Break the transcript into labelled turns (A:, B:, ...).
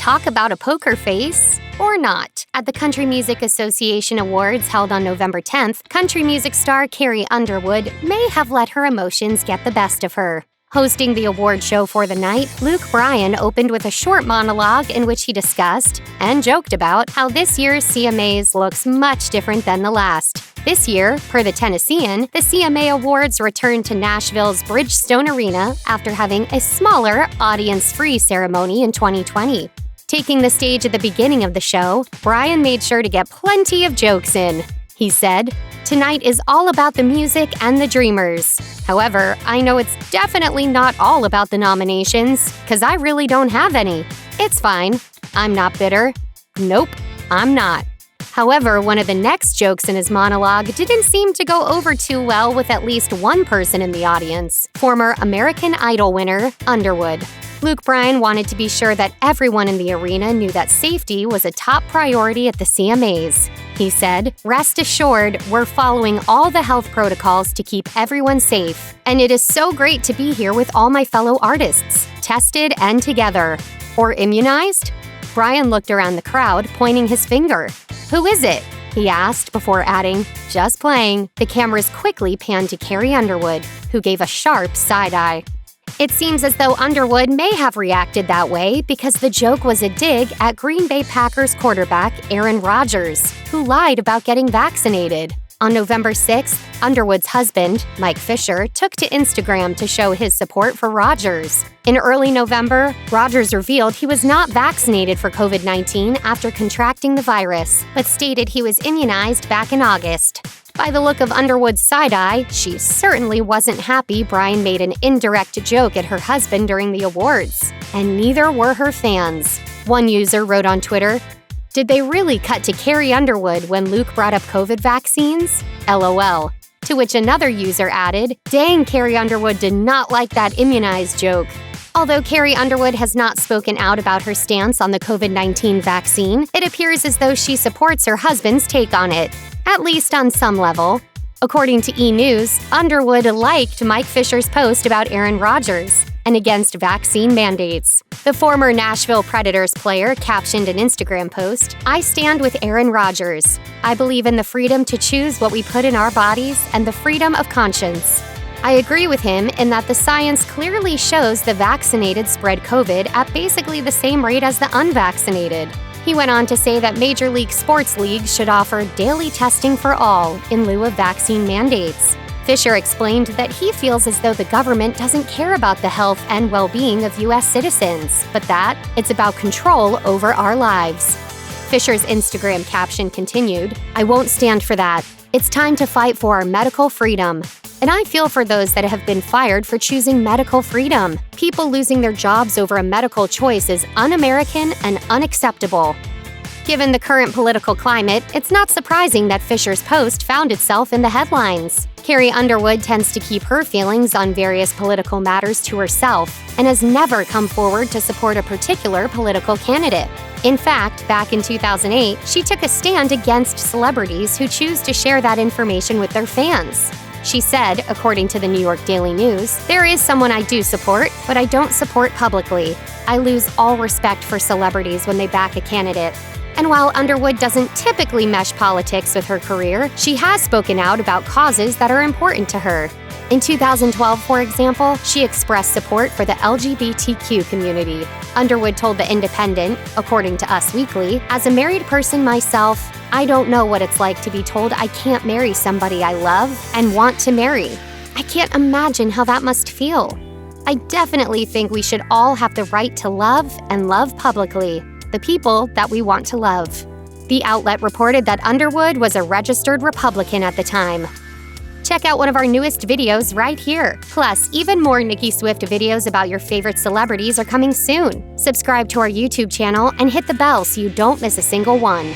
A: talk about a poker face or not? At the Country Music Association Awards held on November 10th, country music star Carrie Underwood may have let her emotions get the best of her. Hosting the award show for the night, Luke Bryan opened with a short monologue in which he discussed and joked about how this year's CMAs looks much different than the last. This year, per the Tennessean, the CMA Awards returned to Nashville's Bridgestone Arena after having a smaller, audience-free ceremony in 2020. Taking the stage at the beginning of the show, Bryan made sure to get plenty of jokes in. He said, "Tonight is all about the music and the dreamers. However, I know it's definitely not all about the nominations, 'cause I really don't have any. It's fine. I'm not bitter. Nope, I'm not." However, one of the next jokes in his monologue didn't seem to go over too well with at least one person in the audience, former American Idol winner Underwood. Luke Bryan wanted to be sure that everyone in the arena knew that safety was a top priority at the CMAs. He said, "Rest assured, we're following all the health protocols to keep everyone safe. And it is so great to be here with all my fellow artists, tested and together. Or immunized?" Bryan looked around the crowd, pointing his finger. "Who is it?" he asked before adding, "Just playing." The cameras quickly panned to Carrie Underwood, who gave a sharp side-eye. It seems as though Underwood may have reacted that way because the joke was a dig at Green Bay Packers quarterback Aaron Rodgers, who lied about getting vaccinated. On November 6th, Underwood's husband, Mike Fisher, took to Instagram to show his support for Rodgers. In early November, Rodgers revealed he was not vaccinated for COVID-19 after contracting the virus, but stated he was immunized back in August. By the look of Underwood's side-eye, she certainly wasn't happy Bryan made an indirect joke at her husband during the awards. And neither were her fans. One user wrote on Twitter, "Did they really cut to Carrie Underwood when Luke brought up COVID vaccines? LOL." To which another user added, "Dang, Carrie Underwood did not like that immunized joke." Although Carrie Underwood has not spoken out about her stance on the COVID-19 vaccine, it appears as though she supports her husband's take on it, at least on some level. According to E! News, Underwood liked Mike Fisher's post about Aaron Rodgers and against vaccine mandates. The former Nashville Predators player captioned an Instagram post, "I stand with Aaron Rodgers. I believe in the freedom to choose what we put in our bodies and the freedom of conscience. I agree with him in that the science clearly shows the vaccinated spread COVID at basically the same rate as the unvaccinated." He went on to say that Major League Sports leagues should offer daily testing for all in lieu of vaccine mandates. Fisher explained that he feels as though the government doesn't care about the health and well-being of U.S. citizens, but that it's about control over our lives. Fisher's Instagram caption continued, "I won't stand for that. It's time to fight for our medical freedom. And I feel for those that have been fired for choosing medical freedom. People losing their jobs over a medical choice is un-American and unacceptable." Given the current political climate, it's not surprising that Fisher's post found itself in the headlines. Carrie Underwood tends to keep her feelings on various political matters to herself and has never come forward to support a particular political candidate. In fact, back in 2008, she took a stand against celebrities who choose to share that information with their fans. She said, according to the New York Daily News, "There is someone I do support, but I don't support publicly. I lose all respect for celebrities when they back a candidate." And while Underwood doesn't typically mesh politics with her career, she has spoken out about causes that are important to her. In 2012, for example, she expressed support for the LGBTQ community. Underwood told The Independent, according to Us Weekly, "As a married person myself, I don't know what it's like to be told I can't marry somebody I love and want to marry. I can't imagine how that must feel. I definitely think we should all have the right to love and love publicly the people that we want to love." The outlet reported that Underwood was a registered Republican at the time. Check out one of our newest videos right here. Plus, even more Nicki Swift videos about your favorite celebrities are coming soon. Subscribe to our YouTube channel and hit the bell so you don't miss a single one.